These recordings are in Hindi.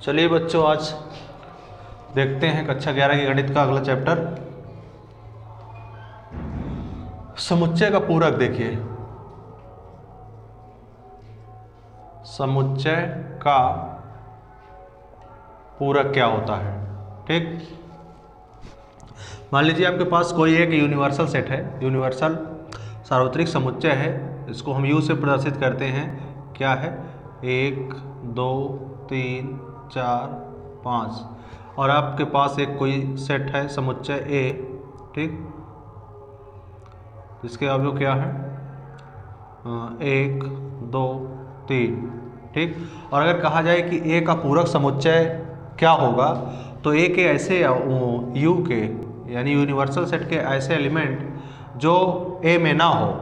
चलिए बच्चों, आज देखते हैं कक्षा 11 की गणित का अगला चैप्टर समुच्चय का पूरक। देखिए, समुच्चय का पूरक क्या होता है। ठीक, मान लीजिए आपके पास कोई एक यूनिवर्सल सेट है, यूनिवर्सल सार्वत्रिक समुच्चय है। इसको हम U से प्रदर्शित करते हैं। क्या है? 1 2 3 4 5। और आपके पास एक कोई सेट है समुच्चय A। ठीक, इसके अवयव क्या है? 1 2 3। ठीक, और अगर कहा जाए कि A का पूरक समुच्चय क्या होगा, तो A के ऐसे U के यानी यूनिवर्सल सेट के ऐसे एलिमेंट जो A में ना हो,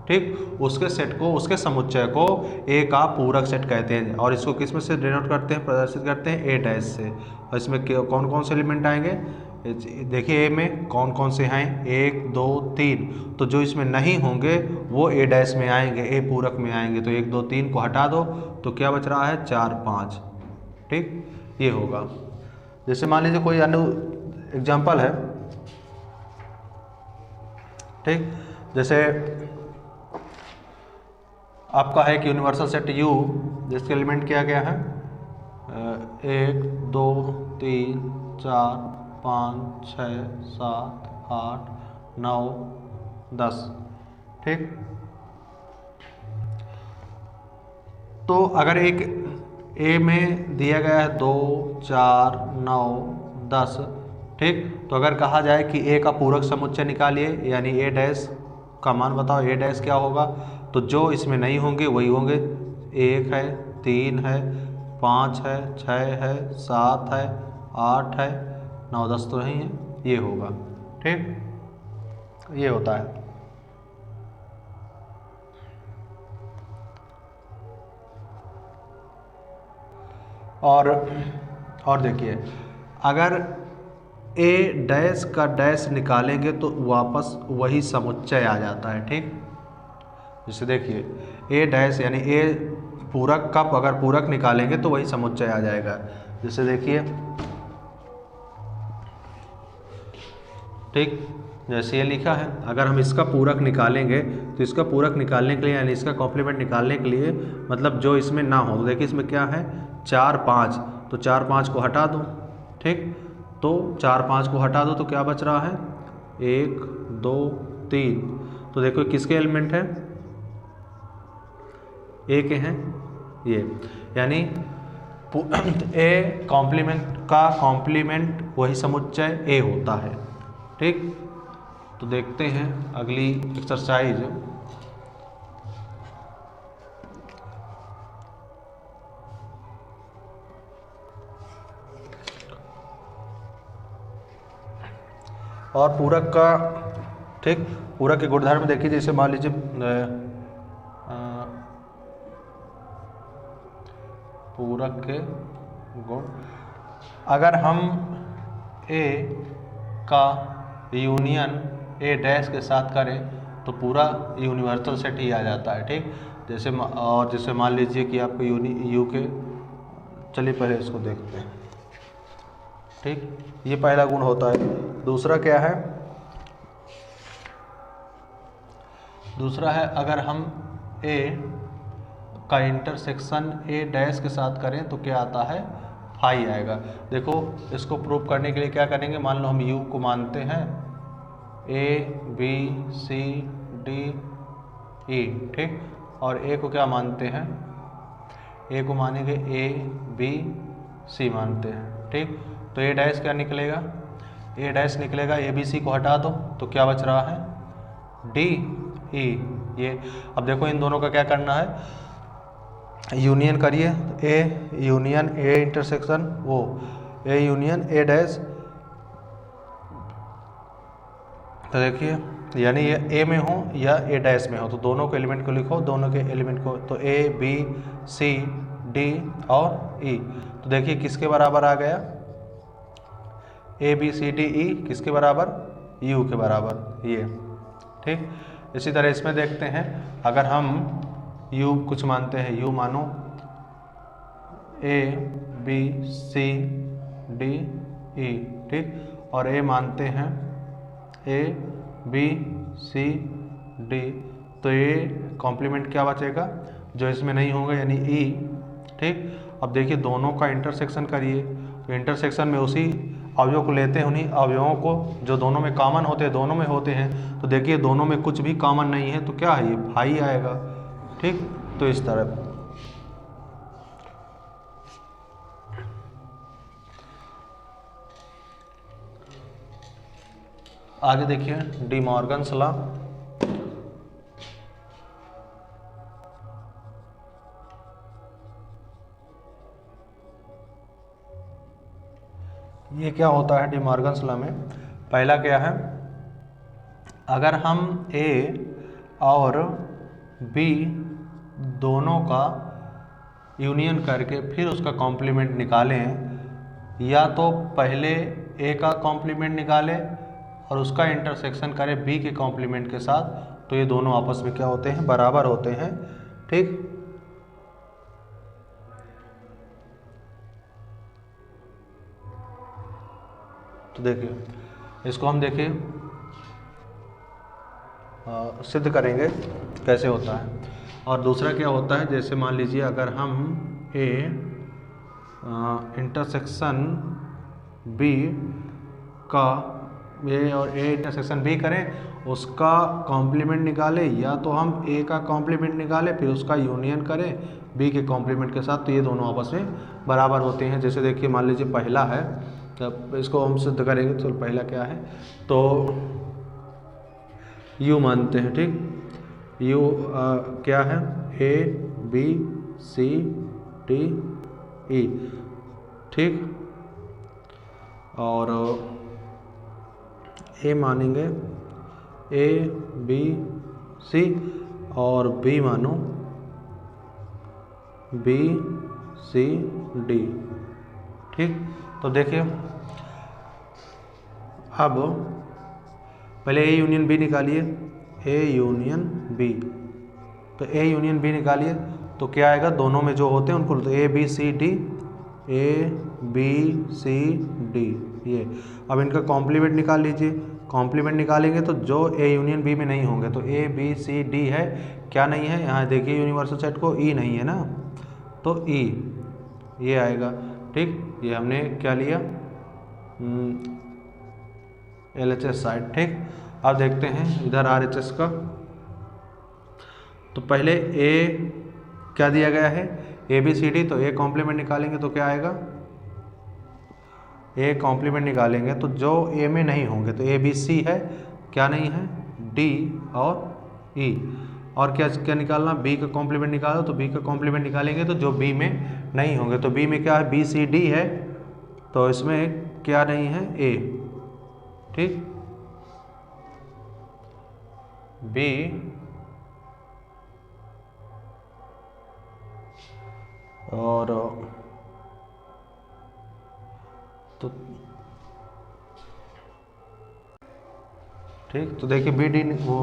ठीक, उसके सेट को, उसके समुच्चय को A का पूरक सेट कहते हैं। और इसको किस में से डिनोट करते हैं, प्रदर्शित करते हैं? A डैश से। और इसमें कौन कौन से एलिमेंट आएंगे? देखिए A में कौन कौन से हैं? 1 2 3। तो जो इसमें नहीं होंगे वो A डैश में आएंगे, A पूरक में आएंगे। तो 1 2 3 को हटा दो तो क्या बच रहा है? 4 5। ठीक, ये होगा। जैसे मान लीजिए कोई अन्य एग्जाम्पल है। ठीक, जैसे आपका है कि यूनिवर्सल सेट U जिसके एलिमेंट क्या क्या है? 1 2 3 4 5 6 7 8 9 10। ठीक, तो अगर एक A में दिया गया है 2 4 9 10। ठीक, तो अगर कहा जाए कि A का पूरक समुच्चय निकालिए, यानी A डैश का मान बताओ, A डैश क्या होगा, तो जो इसमें नहीं होंगे वही होंगे। 1 है, 3 है, 5 है, 6 है, 7 है, 8 है, 9 10 तो नहीं है, ये होगा। ठीक, ये होता है। और देखिए, अगर A डैश का डैश निकालेंगे तो वापस वही समुच्चय आ जाता है। ठीक, जैसे देखिए A डैश यानी A पूरक का अगर पूरक निकालेंगे तो वही समुच्चय आ जाएगा। जैसे देखिए, ठीक, जैसे ये लिखा है, अगर हम इसका पूरक निकालेंगे तो इसका पूरक निकालने के लिए यानी इसका कॉम्प्लीमेंट निकालने के लिए, मतलब जो इसमें ना हो, तो देखिए इसमें क्या है? 4 5। तो 4 5 को हटा दो। ठीक, तो 4 5 को हटा दो तो क्या बच रहा है? 1 2 3। तो देखो किसके एलिमेंट है? A के हैं ये, यानी A कॉम्प्लीमेंट का कॉम्प्लीमेंट वही समुच्चय A होता है। ठीक, तो देखते हैं अगली एक्सरसाइज। और पूरक का, ठीक, पूरक के गुणधर्म देखिए। जैसे मान लीजिए पूरक के गुण, अगर हम A का यूनियन A डैश के साथ करें तो पूरा यूनिवर्सल सेट ही आ जाता है। ठीक, जैसे मान लीजिए कि आपको U के, चलिए पहले इसको देखते हैं। ठीक, ये पहला गुण होता है। दूसरा क्या है? दूसरा है अगर हम A का इंटरसेक्शन A डैश के साथ करें तो क्या आता है? फाई आएगा। देखो, इसको प्रूव करने के लिए क्या करेंगे? मान लो हम U को मानते हैं A B C D E। ठीक, और A को क्या मानते हैं? A को मानेंगे A B C मानते हैं। ठीक, तो A डैश क्या निकलेगा? A डैश निकलेगा, A B C को हटा दो तो क्या बच रहा है? D E। ये अब देखो इन दोनों का क्या करना है? यूनियन करिए। A यूनियन A इंटरसेक्शन वो A यूनियन A डैश। तो देखिए, यानी ये A में हो या A डैश में हो, तो दोनों के एलिमेंट को लिखो, दोनों के एलिमेंट को। तो A B C D और E। तो देखिए किसके बराबर आ गया? A B C D E किसके बराबर? U के बराबर, ये। ठीक, इसी तरह इसमें देखते हैं, अगर हम U कुछ मानते हैं, U मानो ए बी सी डी ई, ठीक, और ए मानते हैं ए बी सी डी, तो ये कॉम्प्लीमेंट क्या बचेगा जो इसमें नहीं होगा यानी ई, ठीक। अब देखिए दोनों का इंटरसेक्शन करिए, तो इंटरसेक्शन में उसी अवयव को लेते हैं, उन्हीं अवयवों को जो दोनों में कॉमन होते हैं दोनों में होते हैं, तो देखिए दोनों में कुछ भी कॉमन नहीं है तो क्या है ये फाई आएगा, ठीक। तो इस तरह आगे देखिए डी मॉर्गन्स लॉ। ये क्या होता है डी मॉर्गन्स लॉ में, पहला क्या है, अगर हम ए और बी दोनों का यूनियन करके फिर उसका कॉम्प्लीमेंट निकालें, या तो पहले ए का कॉम्प्लीमेंट निकालें और उसका इंटरसेक्शन करें बी के कॉम्प्लीमेंट के साथ, तो ये दोनों आपस में क्या होते हैं, बराबर होते हैं, ठीक। तो देखिए इसको हम देखिए सिद्ध करेंगे कैसे होता है। और दूसरा क्या होता है, जैसे मान लीजिए अगर हम ए इंटरसेक्शन बी का ए और ए इंटरसेक्शन बी करें, उसका कॉम्प्लीमेंट निकालें, या तो हम ए का कॉम्प्लीमेंट निकालें फिर उसका यूनियन करें बी के कॉम्प्लीमेंट के साथ, तो ये दोनों आपस में बराबर होते हैं। जैसे देखिए मान लीजिए पहला है, तब इसको हम सिद्ध करेंगे, तो पहला क्या है, तो यू मानते हैं, ठीक। यू क्या है, ए बी सी डी ई, ठीक। और ए मानेंगे ए बी सी और बी मानो बी सी डी, ठीक। तो देखिए अब पहले ए यूनियन बी निकालिए, ए यूनियन बी, तो ए यूनियन बी निकालिए तो क्या आएगा, दोनों में जो होते हैं उनको, तो A B C D, A B C D, ये। अब इनका कॉम्प्लीमेंट निकाल लीजिए, कॉम्प्लीमेंट निकालेंगे तो जो ए यूनियन बी में नहीं होंगे, तो ए बी सी डी है, क्या नहीं है, यहाँ देखिए यूनिवर्सल सेट को ई नहीं है ना, तो ई ये आएगा, ठीक। ये हमने क्या लिया, LHS साइड, ठीक। अब देखते हैं इधर RHS का, तो पहले ए क्या दिया गया है, ए बी सी डी, तो ए कॉम्प्लीमेंट निकालेंगे तो क्या आएगा, ए कॉम्प्लीमेंट निकालेंगे तो जो ए में नहीं होंगे, तो ए बी सी है, क्या नहीं है, डी और ई, और क्या क्या निकालना, बी का कॉम्प्लीमेंट निकालो, तो बी का कॉम्प्लीमेंट निकालेंगे तो जो बी में नहीं होंगे, तो बी में क्या है, बी सी डी है, तो इसमें क्या नहीं है, ए, ठीक। बी और तो ठीक, तो देखिए बी डी वो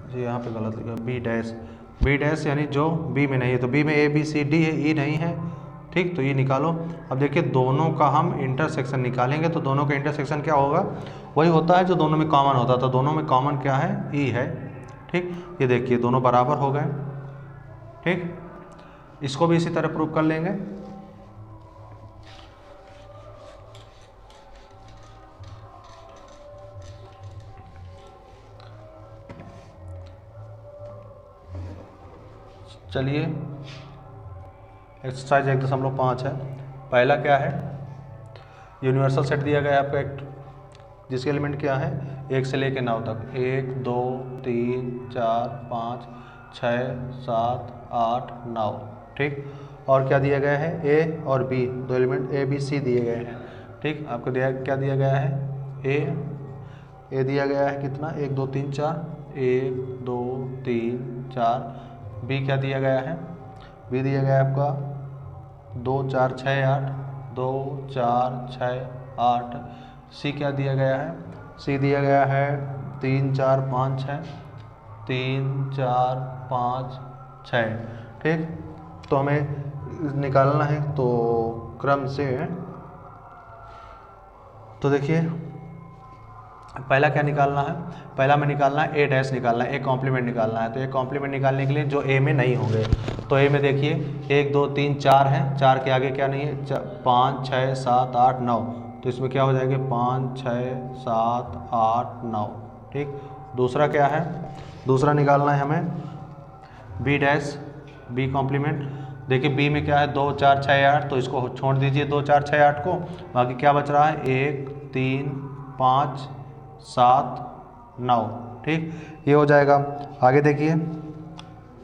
जी यहाँ पे गलत लिखा, बी डैश यानी जो बी में नहीं है, तो बी में ए बी सी डी है, ई नहीं है, ठीक। तो ये निकालो। अब देखिए दोनों का हम इंटरसेक्शन निकालेंगे, तो दोनों का इंटरसेक्शन क्या होगा, वही होता है जो दोनों में कॉमन होता था, दोनों में कॉमन क्या है, ई है, ठीक। ये देखिए दोनों बराबर हो गए, ठीक। इसको भी इसी तरह प्रूव कर लेंगे। चलिए एक्सरसाइज 1.5 है। पहला क्या है, यूनिवर्सल सेट दिया गया है आपका एक, जिसके एलिमेंट क्या है, 1 से लेके 9 तक, 1 2 3 4 5 6 7 8 9, ठीक। और क्या दिया गया है, ए और बी, दो एलिमेंट ए बी सी दिए गए हैं, ठीक। आपको क्या दिया गया है, ए दिया गया है कितना, 1 2 3 4, 1 2 3 4। बी क्या दिया गया है, बी दिया गया है आपका 2 4 6 8, 2 4 6 8। सी क्या दिया गया है, सी दिया गया है 3 4 5 6, 3 4 5 6, ठीक। तो हमें निकालना है तो क्रम से, तो देखिए पहला क्या निकालना है, पहला में निकालना है ए डैश निकालना है, ए कॉम्प्लीमेंट निकालना है। तो ए कॉम्प्लीमेंट निकालने के लिए जो ए में नहीं होंगे, तो ए में देखिए 1 2 3 4 हैं, 4 के आगे क्या नहीं है, 5 6 7 8 9, तो इसमें क्या हो जाएंगे 5 6 7 8 9। ठीक, दूसरा क्या है, दूसरा निकालना है हमें बी डैश, बी कॉम्प्लीमेंट। देखिए बी में क्या है 2 4 6 8, तो इसको छोड़ दीजिए 2 4 6 8 को, बाकी क्या बच रहा है 1 3 5 7 9। ठीक, ये हो जाएगा। आगे देखिए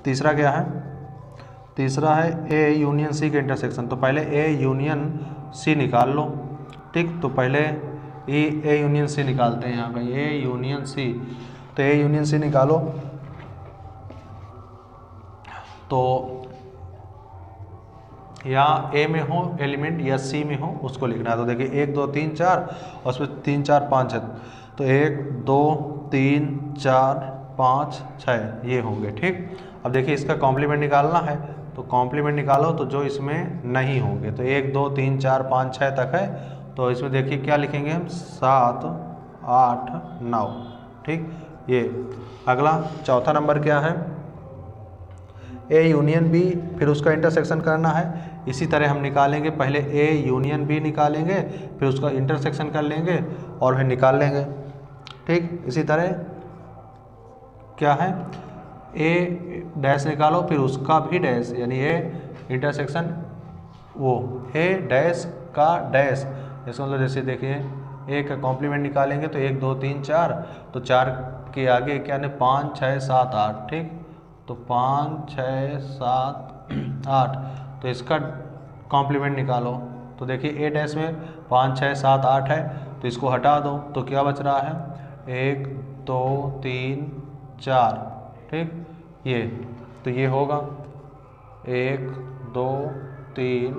तीसरा क्या है, तीसरा है ए यूनियन सी के इंटरसेक्शन। तो पहले ए यूनियन सी निकाल लो। ठीक, तो पहले ए यूनियन सी निकालते हैं यहाँ पे, ए यूनियन सी। तो ए यूनियन सी निकालो, तो यहाँ ए में हो एलिमेंट या सी में हो उसको लिखना है। तो देखिए 1 2 3 4 और उसमें 3 4 5 है, तो 1 2 3 4 5 6 ये होंगे। ठीक, अब देखिए इसका कॉम्प्लीमेंट निकालना है, तो कॉम्प्लीमेंट निकालो तो जो इसमें नहीं होंगे, तो 1 2 3 4 5 6 तक है, तो इसमें देखिए क्या लिखेंगे हम 7 8 9। ठीक, ये अगला चौथा नंबर क्या है, ए यूनियन बी, फिर उसका इंटरसेक्शन करना है। इसी तरह हम निकालेंगे, पहले ए यूनियन बी निकालेंगे, फिर उसका इंटरसेक्शन कर लेंगे और फिर निकाल लेंगे। ठीक, इसी तरह क्या है ए डैश निकालो, फिर उसका भी डैश, यानी ए इंटरसेक्शन वो ए डैश का डैश। इसका मतलब जैसे देखिए ए का कॉम्प्लीमेंट निकालेंगे तो 1 2 3 4, तो 4 के आगे क्या है 5 6 7 8। ठीक, तो 5 6 7 8, तो इसका कॉम्प्लीमेंट निकालो। तो देखिए ए डैश में 5 6 7 8 है, तो इसको हटा दो, तो क्या बच रहा है 1 2 3 4। ठीक, ये तो ये होगा 1 2 3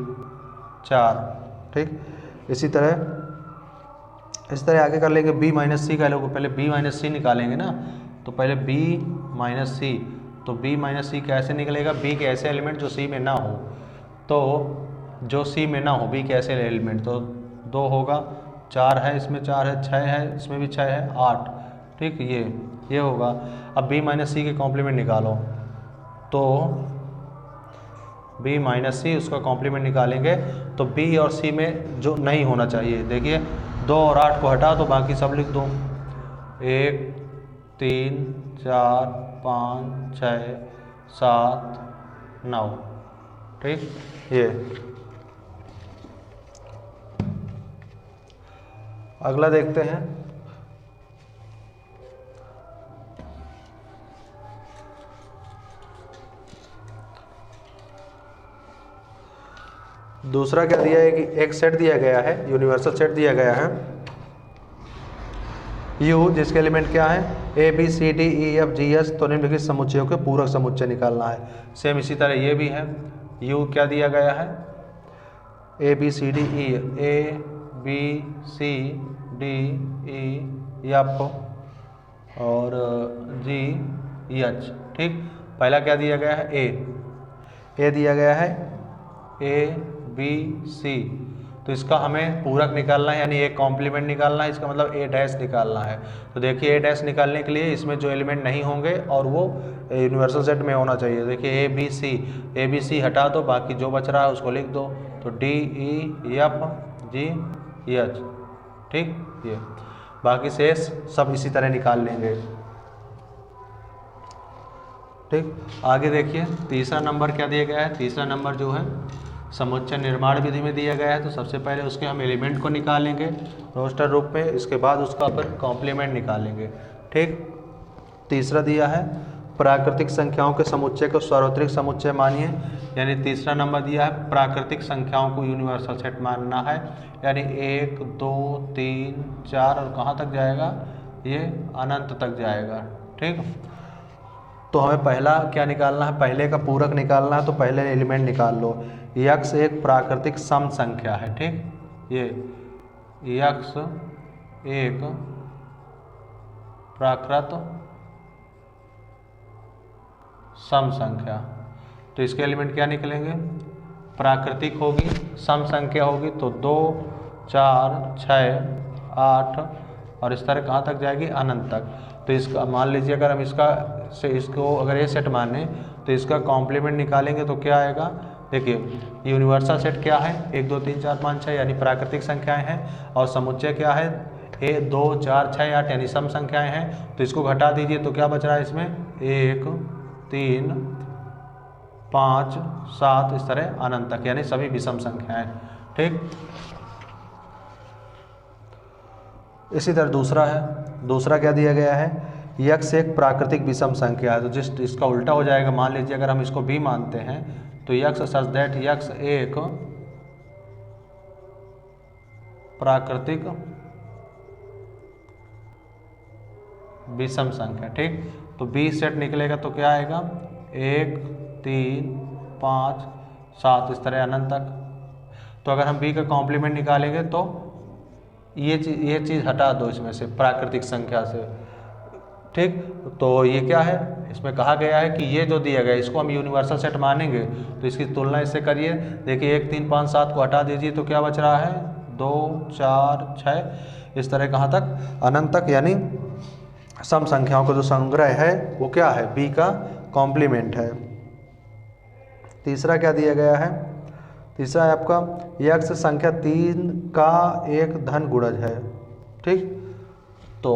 4। ठीक, इसी तरह आगे कर लेंगे बी माइनस सी का लोग, पहले बी माइनस सी निकालेंगे ना, तो पहले बी माइनस सी, तो बी माइनस सी कैसे निकलेगा, बी के ऐसे एलिमेंट जो सी में ना हो, तो जो सी में ना हो बी के ऐसे एलिमेंट, तो 2 होगा, 4 है इसमें 4 है, 6 है इसमें भी 6 है 8। ठीक, ये होगा। अब बी माइनस सी के कॉम्प्लीमेंट निकालो, तो बी माइनस सी उसका कॉम्प्लीमेंट निकालेंगे, तो बी और सी में जो नहीं होना चाहिए, देखिए 2 और 8 को हटा दो, बाकी सब लिख दो 1 3 4 5 6 7 9। ठीक, ये अगला देखते हैं। दूसरा क्या दिया है कि एक सेट दिया गया है, यूनिवर्सल सेट दिया गया है U, जिसके एलिमेंट क्या है A B C D E F G H, तो निम्नलिखित समुच्चयों के पूरक समुच्चय निकालना है। सेम इसी तरह ये भी है, U क्या दिया गया है A B C D E, A B C D E F और G H। ठीक, पहला क्या दिया गया है A दिया गया है A B C, तो इसका हमें पूरक निकालना है, यानी एक कॉम्प्लीमेंट निकालना है, इसका मतलब ए डैश निकालना है। तो देखिए ए डैश निकालने के लिए इसमें जो एलिमेंट नहीं होंगे और वो यूनिवर्सल सेट में होना चाहिए। देखिए ए बी सी हटा दो, बाकी जो बच रहा है उसको लिख दो, तो D E F G H। ठीक, ये बाकी शेष सब इसी तरह निकाल लेंगे। ठीक, आगे देखिए तीसरा नंबर क्या दिया गया है, तीसरा नंबर जो है समुच्चय निर्माण विधि में दिया गया है। तो सबसे पहले उसके हम एलिमेंट को निकालेंगे रोस्टर रूप में, इसके बाद उसका फिर कॉम्प्लीमेंट निकालेंगे। ठीक, तीसरा दिया है प्राकृतिक संख्याओं के समुच्चय को सार्वत्रिक समुच्चय मानिए, यानी तीसरा नंबर दिया है प्राकृतिक संख्याओं को यूनिवर्सल सेट मानना है, यानी 1 2 3 4 और कहाँ तक जाएगा, ये अनंत तक जाएगा। ठीक, तो हमें पहला क्या निकालना है, पहले का पूरक निकालना है, तो पहले एलिमेंट निकाल लो। यक्ष एक प्राकृतिक सम संख्या है। ठीक, ये यक्ष एक प्राकृत सम संख्या, तो इसके एलिमेंट क्या निकलेंगे प्राकृतिक होगी, सम संख्या होगी तो 2, 4, 6, 8 और इस तरह कहाँ तक जाएगी, अनंत तक। तो इसका मान लीजिए अगर हम इसको अगर ये सेट माने तो इसका कॉम्प्लीमेंट निकालेंगे तो क्या आएगा। देखिए यूनिवर्सल सेट क्या है, 1 2 3 4 5 6 यानी प्राकृतिक संख्याएं हैं, और समुच्चय क्या है 1 2 4 6 8 यानी सम संख्याएं हैं। तो इसको घटा दीजिए तो क्या बच रहा है इसमें, 1 3 5 7 इस तरह अनंत तक, यानी सभी विषम संख्याएं। ठीक, इसी तरह दूसरा है, दूसरा क्या दिया गया है, यक्स एक प्राकृतिक विषम संख्या है। तो इसका उल्टा हो जाएगा, मान लीजिए अगर हम इसको भी मानते हैं तो यक्स सच दैट यक्स एक प्राकृतिक विषम संख्या। ठीक, तो बी सेट निकलेगा तो क्या आएगा, 1 3 5 7 इस तरह अनंत तक। तो अगर हम बी का कॉम्प्लीमेंट निकालेंगे तो ये चीज़ हटा दो इसमें से, प्राकृतिक संख्या से। ठीक, तो ये क्या है, इसमें कहा गया है कि ये जो दिया गया है इसको हम यूनिवर्सल सेट मानेंगे तो इसकी तुलना इससे करिए। देखिए 1 3 5 7 को हटा दीजिए तो क्या बच रहा है, 2 4 6 इस तरह कहाँ तक, अनंत तक, यानी सम संख्याओं का जो संग्रह है वो क्या है, बी का कॉम्प्लीमेंट है। तीसरा क्या दिया गया है, तीसरा है आपका यक्स संख्या 3 का एक धन गुणज है। ठीक, तो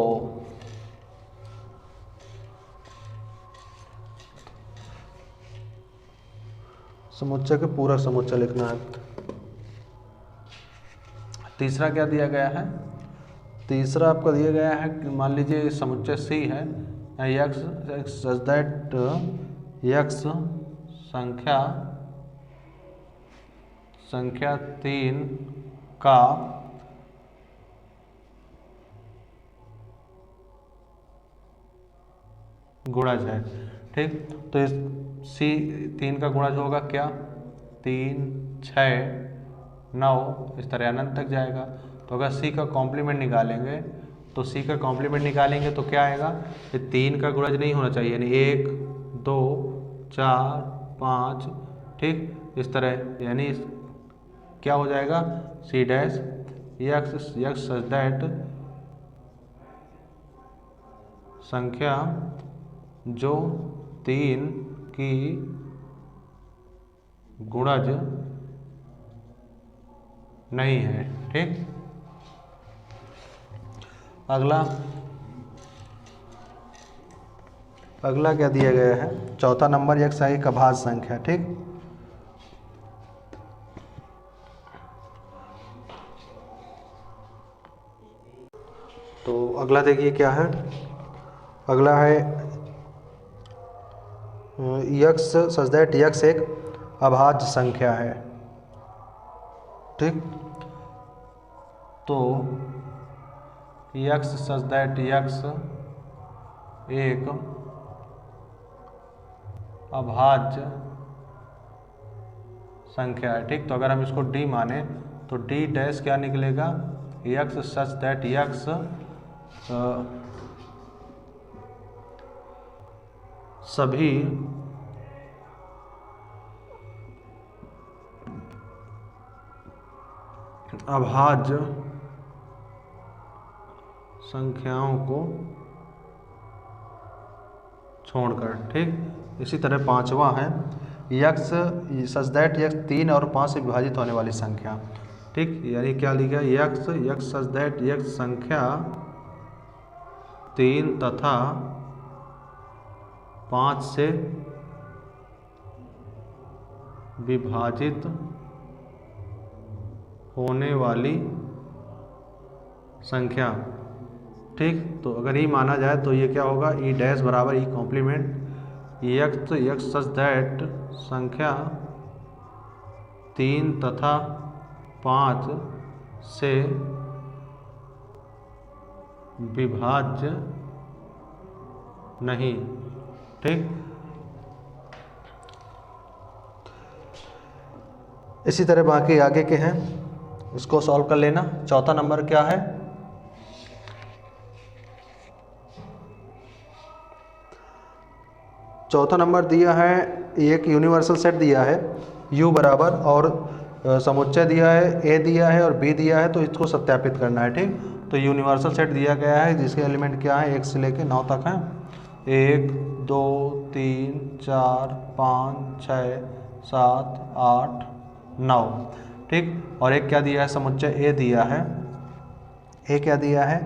समुच्चय के पूरा समुच्चय लिखना है। तीसरा क्या दिया गया है, तीसरा आपका दिया गया है कि मान लीजिए समुच्चय सी है, यक्स सच दैट यक्स संख्या 3 का गुणज है। ठीक, तो इस सी 3 का गुणज होगा क्या, 3 6 9 इस तरह अनंत तक जाएगा। तो अगर सी का कॉम्प्लीमेंट निकालेंगे तो सी का कॉम्प्लीमेंट निकालेंगे तो क्या आएगा, ये 3 का गुणज नहीं होना चाहिए, यानी 1 2 4 5। ठीक, इस तरह यानी क्या हो जाएगा, C dash x such that संख्या जो 3 की गुणज नहीं है। ठीक, अगला क्या दिया गया है, चौथा नंबर यक्स एक अभाज्य संख्या। ठीक, तो अगला देखिए क्या है, अगला है यक्स सच दैट यक्स एक अभाज्य संख्या है। ठीक, तो यक्स सच दैट यक्स एक अभाज्य संख्या है। ठीक, तो अगर हम इसको डी माने तो डी डैश क्या निकलेगा, यक्स सच दैट यक्स सभी अभाज्य संख्याओं को छोड़कर। ठीक, इसी तरह पांचवा है यक्स सच दैट यक्स 3 और 5 से विभाजित होने वाली संख्या। ठीक, यानी क्या लिखा, यक्स सच दैट यक्स संख्या 3 तथा 5 से विभाजित होने वाली संख्या। ठीक, तो अगर ये माना जाए तो ये क्या होगा, ई डैश बराबर E complement x such that संख्या 3 तथा 5 से विभाज्य नहीं। ठीक, इसी तरह बाकी आगे के हैं, इसको सॉल्व कर लेना। चौथा नंबर क्या है, चौथा नंबर दिया है एक यूनिवर्सल सेट दिया है u बराबर और समुच्चय दिया है, a दिया है और b दिया है, तो इसको सत्यापित करना है। ठीक, तो यूनिवर्सल सेट दिया गया है जिसके एलिमेंट क्या है 1 से लेके 9 तक हैं। 1 2 3 4 5 6 7 8 9। ठीक, और एक क्या दिया है समुच्चय a दिया है, a क्या दिया है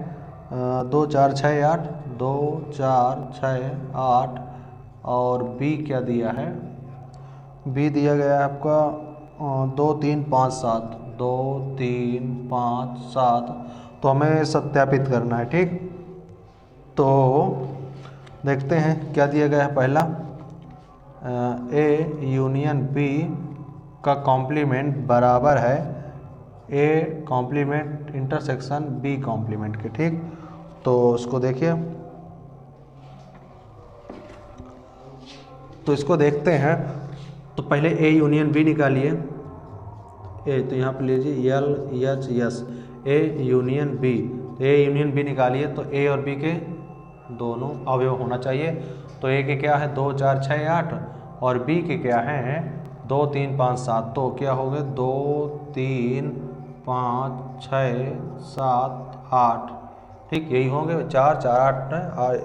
2 4 6 8, 2 4 6 8, और b क्या दिया है, b दिया गया है आपका 2 3 5 7, 2 3 5 7। तो हमें सत्यापित करना है। ठीक, तो देखते हैं क्या दिया गया है। पहला a यूनियन b का कॉम्प्लीमेंट बराबर है a complement intersection b complement के। ठीक, तो उसको देखिए, तो इसको देखते हैं। तो पहले a यूनियन b निकालिए, a तो यहाँ पे लीजिए L H S, a union b, तो a यूनियन b निकालिए तो a और b के दोनों अवयव होना चाहिए। तो a के क्या है 2 4 6 8 और b के क्या है 2 3 5 7, तो क्या हो गए 2 3 5 6 7 8। ठीक, यही होंगे 4 4 8।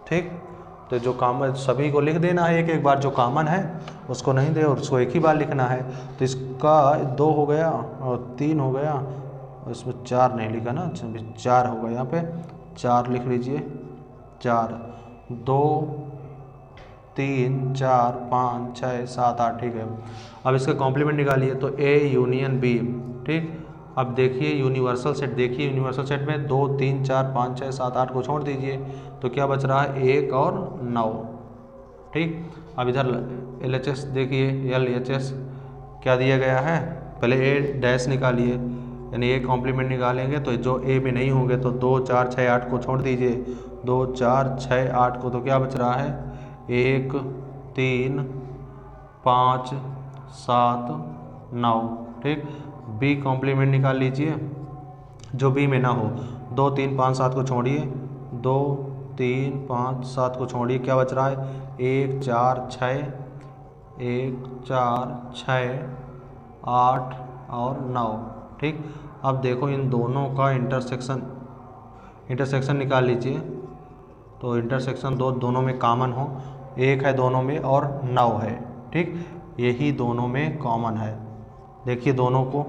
ठीक, तो जो कॉमन सभी को लिख देना है एक एक बार, जो कॉमन है उसको नहीं दे और उसको एक ही बार लिखना है। तो इसका 2 हो गया और 3 हो गया, इसमें 4 नहीं लिखा ना, 4 होगा, यहाँ पे 4 लिख लीजिए। 4 2 3 4 5 6 7 8। ठीक है, अब इसका कॉम्प्लीमेंट निकालिए तो a यूनियन b। ठीक, अब देखिए यूनिवर्सल सेट, देखिए यूनिवर्सल सेट में 2 3 4 5 6 7 8 को छोड़ दीजिए तो क्या बच रहा है 1 और 9। ठीक, अब इधर LHS देखिए, LHS क्या दिया गया है, पहले a डैश निकालिए, यानी a कॉम्प्लीमेंट निकालेंगे तो जो a में नहीं होंगे तो 2 4 6 8 को छोड़ दीजिए, 2 4 6 8 को, तो क्या बच रहा है 1 3 5 7 9। ठीक, b कॉम्प्लीमेंट निकाल लीजिए जो b में ना हो, 2 3 5 7 को छोड़िए, 2 3 5 7 को छोड़िए, क्या बच रहा है 1 4 6, 1 4 6 8 और 9। ठीक, अब देखो इन दोनों का इंटरसेक्शन निकाल लीजिए। तो इंटरसेक्शन दोनों में कॉमन हो, 1 है दोनों में और 9 है। ठीक, यही दोनों में कॉमन है। देखिए दोनों को,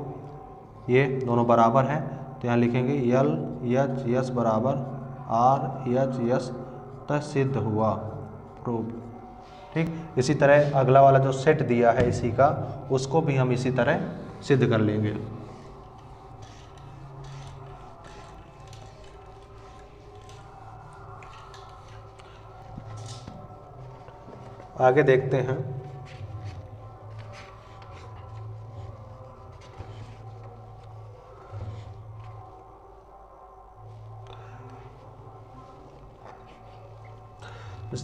ये दोनों बराबर हैं तो यहाँ लिखेंगे L H S बराबर R H S, तो सिद्ध हुआ, प्रूव। ठीक, इसी तरह अगला वाला जो सेट दिया है इसी का, उसको भी हम इसी तरह सिद्ध कर लेंगे। आगे देखते हैं।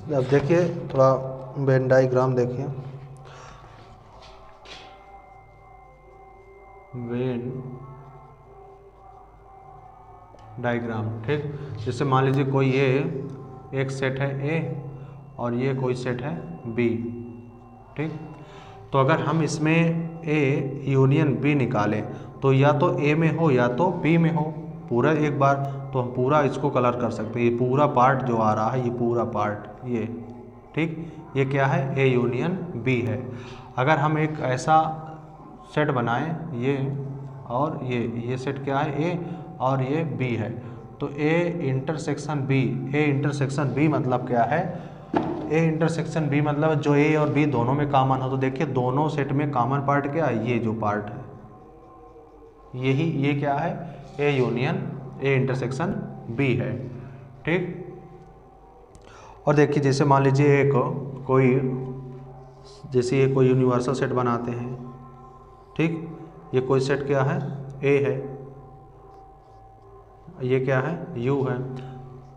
अब देखिए थोड़ा वेन डायग्राम देखिए, वेन डायग्राम। ठीक, जैसे मान लीजिए कोई ये एक सेट है A और ये कोई सेट है B। ठीक, तो अगर हम इसमें A यूनियन B निकालें तो या तो A में हो या तो B में हो, पूरा एक बार तो हम पूरा इसको कलर कर सकते हैं। ये पूरा पार्ट जो आ रहा है, ये पूरा पार्ट ये, ठीक, ये क्या है A यूनियन B है। अगर हम एक ऐसा सेट बनाएं, ये और ये सेट क्या है A और ये B है, तो A इंटरसेक्शन B मतलब क्या है, A इंटरसेक्शन B मतलब जो A और B दोनों में कॉमन हो। तो देखिए दोनों सेट में कॉमन पार्ट क्या है, ये जो पार्ट है यही, ये क्या है A union A intersection B है। ठीक, और देखिए जैसे मान लीजिए एक कोई, जैसे ये कोई यूनिवर्सल सेट बनाते हैं। ठीक, ये कोई सेट क्या है A है, ये क्या है U है,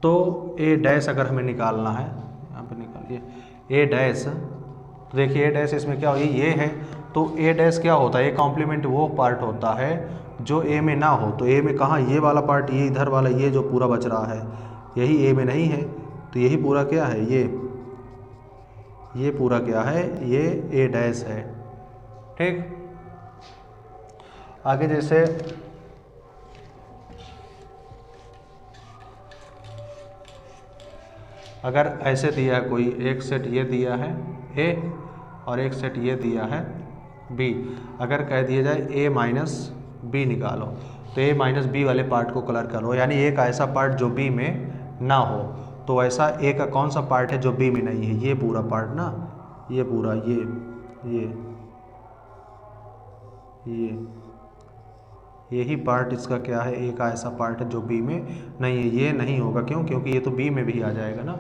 तो A डैश अगर हमें निकालना है, यहाँ पे निकालिए A डैश, तो देखिए A डैश इसमें क्या हो, ये है, तो A डैश क्या होता है, A कॉम्प्लीमेंट वो पार्ट होता है जो A में ना हो। तो A में कहाँ, ये वाला पार्ट, ये इधर वाला, ये जो पूरा बच रहा है यही A में नहीं है, तो यही पूरा क्या है, ये पूरा क्या है, ये ए डैश है। ठीक, आगे जैसे अगर ऐसे दिया है कोई, एक सेट ये दिया है ए और एक सेट ये दिया है बी, अगर कह दिया जाए ए माइनस बी निकालो, तो ए माइनस बी वाले पार्ट को कलर करो, यानी एक ऐसा पार्ट जो बी में ना हो। तो ऐसा ए का कौन सा पार्ट है जो बी में नहीं है, ये पूरा पार्ट ना, ये पूरा, ये यही पार्ट इसका क्या है, एक ऐसा पार्ट है जो बी में नहीं है। ये नहीं होगा, क्यों? क्योंकि ये तो बी में भी आ जाएगा ना।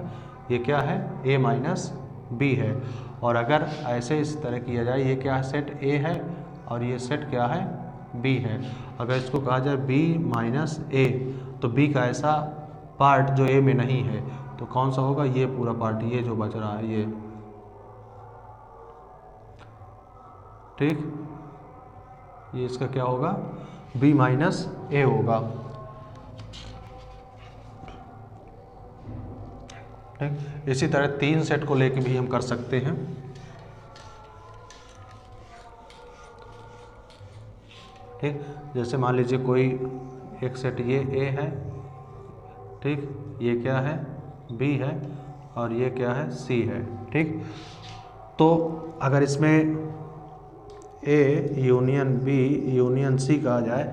ये क्या है, ए माइनस बी है। और अगर ऐसे इस तरह किया जाए, ये क्या है, सेट ए है और ये सेट क्या है, बी है। अगर इसको कहा जाए बी माइनस ए, तो बी का ऐसा पार्ट जो ए में नहीं है, तो कौन सा होगा, ये पूरा पार्ट, ये जो बच रहा है ये। ठीक, ये इसका क्या होगा, बी माइनस ए होगा। ठीक, इसी तरह 3 सेट को लेके भी हम कर सकते हैं। ठीक, जैसे मान लीजिए कोई एक सेट ये ए है, ठीक, ये क्या है, बी है और ये क्या है, सी है। ठीक, तो अगर इसमें A union B union C कहा जाए,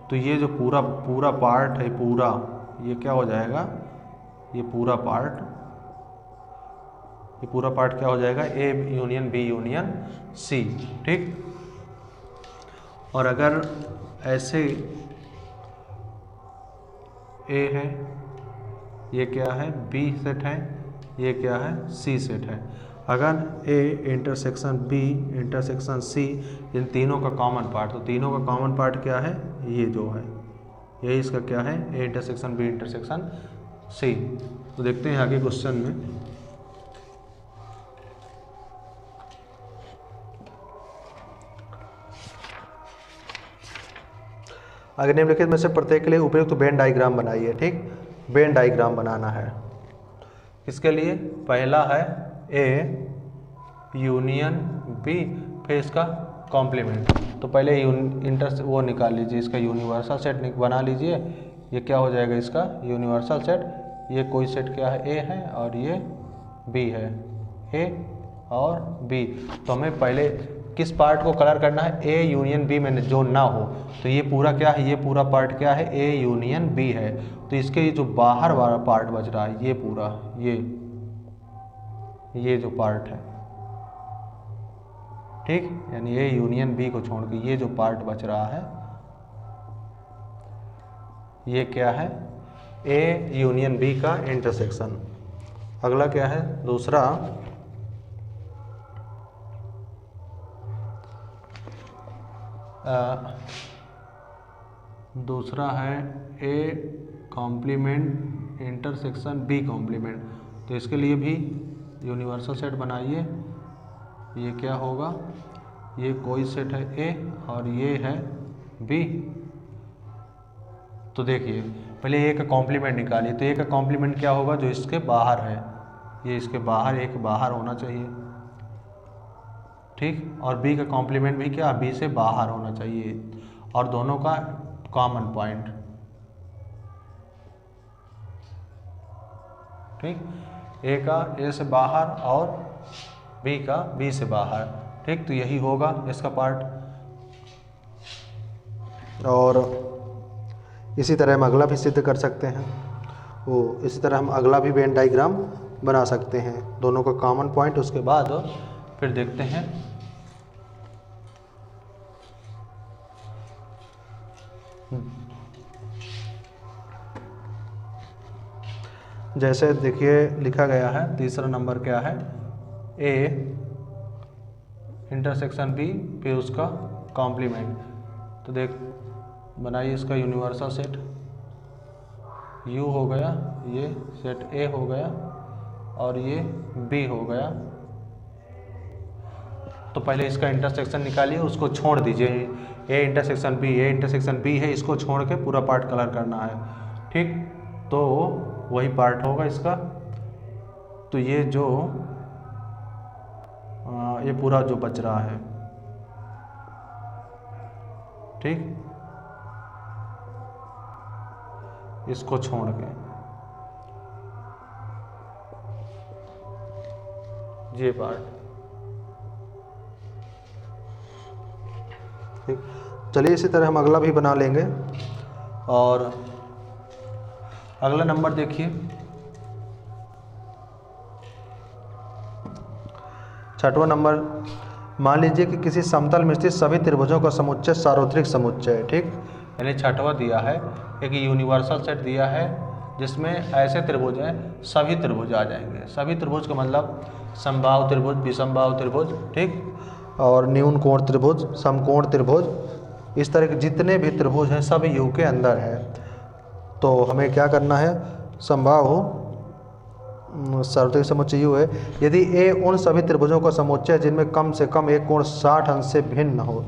तो ये जो पूरा पार्ट है, पूरा ये क्या हो जाएगा, ये पूरा पार्ट क्या हो जाएगा, A union B union C. ठीक, और अगर ऐसे ए है, ये क्या है, बी सेट है, ये क्या है, सी सेट है। अगर A intersection B intersection C, इन तीनों का कॉमन पार्ट, तो तीनों का कॉमन पार्ट क्या है, ये जो है, यही इसका क्या है, A intersection B intersection C. तो देखते हैं आगे क्वेश्चन में। आगे निम्नलिखित में से प्रत्येक के लिए उपयुक्त वेन डायग्राम बनाइए। ठीक, वेन डायग्राम बनाना है। इसके लिए पहला है ए यूनियन बी, फिर इसका कॉम्प्लीमेंट। तो पहले वो निकाल लीजिए, इसका यूनिवर्सल सेट बना लीजिए। ये क्या हो जाएगा, इसका यूनिवर्सल सेट। ये कोई सेट क्या है, ए है और ये बी है, ए और बी। तो हमें पहले किस पार्ट को कलर करना है, ए यूनियन बी में जो ना हो। तो ये पूरा क्या है, ये पूरा पार्ट क्या है, ए यूनियन बी है। तो इसके जो बाहर वाला पार्ट बच रहा है, ये पूरा, ये जो पार्ट है, ठीक, यानी ए यूनियन बी को छोड़ के ये जो पार्ट बच रहा है, ये क्या है, ए यूनियन बी का इंटरसेक्शन। अगला क्या है, दूसरा है A complement intersection B complement. तो इसके लिए भी यूनिवर्सल सेट बनाइए। ये क्या होगा, ये कोई सेट है ए और ये है बी। तो देखिए पहले ए का कॉम्प्लीमेंट निकालिए। तो ए का कॉम्प्लीमेंट क्या होगा, जो इसके बाहर है, ये इसके बाहर, एक बाहर होना चाहिए, ठीक। और बी का कॉम्प्लीमेंट भी क्या, बी से बाहर होना चाहिए, और दोनों का कॉमन पॉइंट, ठीक। ए का ए से बाहर और बी का बी से बाहर, ठीक। तो यही होगा इसका पार्ट। और इसी तरह हम अगला भी सिद्ध कर सकते हैं। इसी तरह हम अगला भी वेन डायग्राम बना सकते हैं, दोनों का कॉमन पॉइंट। उसके बाद फिर देखते हैं। जैसे देखिए लिखा गया है, तीसरा नंबर क्या है, ए इंटरसेक्शन बी, फिर उसका कॉम्प्लीमेंट। तो देख बनाइए इसका यूनिवर्सल सेट, यू हो गया, ये सेट ए हो गया और ये बी हो गया। तो पहले इसका इंटरसेक्शन निकालिए, उसको छोड़ दीजिए। ए इंटरसेक्शन बी है, इसको छोड़ के पूरा पार्ट कलर करना है, ठीक। तो वही पार्ट होगा इसका। तो ये जो ये पूरा जो बच रहा है, ठीक, इसको छोड़ के ये पार्ट, ठीक। चलिए इसी तरह हम अगला भी बना लेंगे। और अगला नंबर देखिए, छठवां नंबर, मान लीजिए कि किसी समतल में स्थित सभी त्रिभुजों का समुच्चय सार्वत्रिक समुच्चय है, ठीक। यानी छठवां दिया है, एक यूनिवर्सल सेट दिया है जिसमें ऐसे त्रिभुज हैं, सभी त्रिभुज आ जाएंगे। सभी त्रिभुज का मतलब समबाहु त्रिभुज, विषमबाहु त्रिभुज, ठीक, और न्यून कोण त्रिभुज, समकोण त्रिभुज, इस तरह के जितने भी त्रिभुज हैं सब यू के अंदर है। तो हमें क्या करना है, समबाहु सार्वत्रिक समुच्चय यू है यदि ए उन सभी त्रिभुजों का समुच्चय जिनमें कम से कम एक कोण 60 अंश से भिन्न हो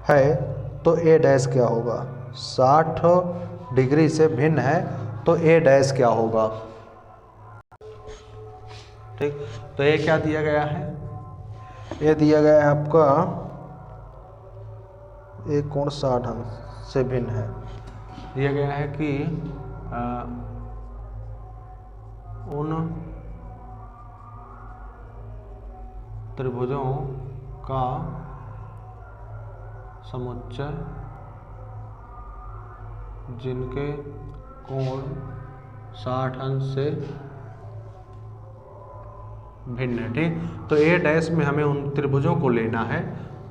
है, तो ए डैश क्या होगा। 60 डिग्री से भिन्न है तो ए डैश क्या होगा, ठीक। तो ये क्या दिया गया है, ये दिया गया है आपका एक कोण 60 अंश से भिन्न है, दिया गया है कि उन त्रिभुजों का समुच्चय जिनके कोण 60 अंश से भिन्न है, ठीक। तो ए डैश में हमें उन त्रिभुजों को लेना है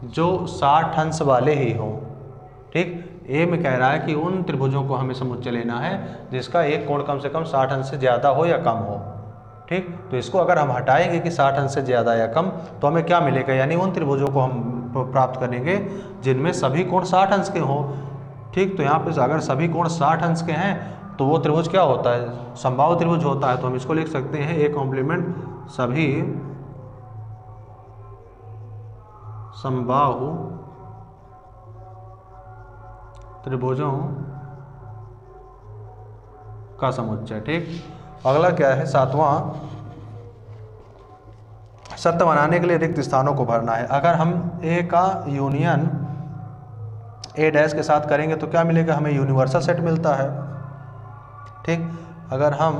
जो 60 अंश वाले ही हों, ठीक। ए में कह रहा है कि उन त्रिभुजों को हमें समुच्चय लेना है जिसका एक कोण कम से कम 60 अंश से ज़्यादा हो या कम हो, ठीक। तो इसको अगर हम हटाएंगे कि 60 अंश से ज़्यादा या कम, तो हमें क्या मिलेगा, यानी उन त्रिभुजों को हम प्राप्त करेंगे जिनमें सभी कोण 60 अंश के हों, ठीक। तो यहाँ पे अगर सभी कोण 60 अंश के हैं तो वो त्रिभुज क्या होता है, समबाहु त्रिभुज होता है। तो हम इसको लिख सकते हैं ए कॉम्प्लीमेंट सभी समबाहु त्रिभुजों का समुच्चय, ठीक। अगला क्या है, सातवां, सत्य बनाने के लिए रिक्त स्थानों को भरना है। अगर हम ए का यूनियन ए डैश के साथ करेंगे तो क्या मिलेगा, हमें यूनिवर्सल सेट मिलता है, ठीक। अगर हम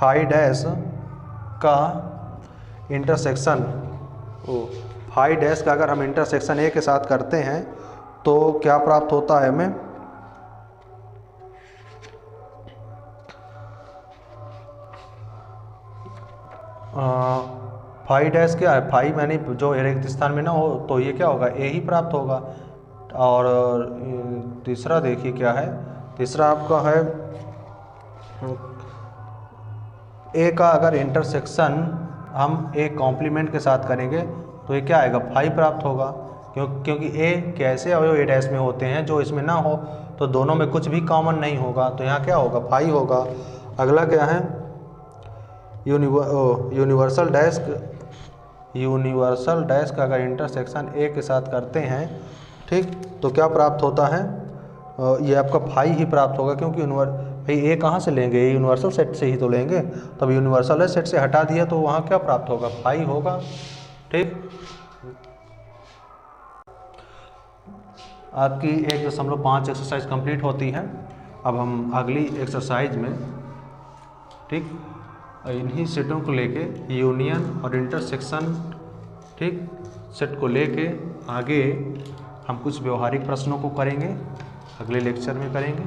फाई डैश का इंटरसेक्शन फाई डैश का अगर हम इंटरसेक्शन ए के साथ करते हैं तो क्या प्राप्त होता है हमें, फाई डैश क्या है, फाई मैंने जो रिक्त स्थान में ना हो तो ये क्या होगा, ए ही प्राप्त होगा। और तीसरा देखिए क्या है, तीसरा आपका है ए का अगर इंटरसेक्शन हम ए कॉम्प्लीमेंट के साथ करेंगे तो ये क्या आएगा, फाई प्राप्त होगा, क्योंकि ए के ऐसे अवयव ए डैश में होते हैं जो इसमें ना हो, तो दोनों में कुछ भी कॉमन नहीं होगा, तो यहाँ क्या होगा, फाई होगा। अगला क्या है, यूनिवर्सल डैश का अगर इंटरसेक्शन ए के साथ करते हैं, ठीक, तो क्या प्राप्त होता है, ये आपका फाई ही प्राप्त होगा, क्योंकि भाई ए कहाँ से लेंगे, ए यूनिवर्सल सेट से ही तो लेंगे, तब यूनिवर्सल सेट से हटा दिया तो वहाँ क्या प्राप्त होगा, फाई होगा, ठीक। आपकी 1.5 एक्सरसाइज कंप्लीट होती है। अब हम अगली एक्सरसाइज में, ठीक, इन्हीं सेटों को लेके यूनियन और इंटरसेक्शन, ठीक, सेट को लेके आगे हम कुछ व्यवहारिक प्रश्नों को करेंगे, अगले लेक्चर में करेंगे।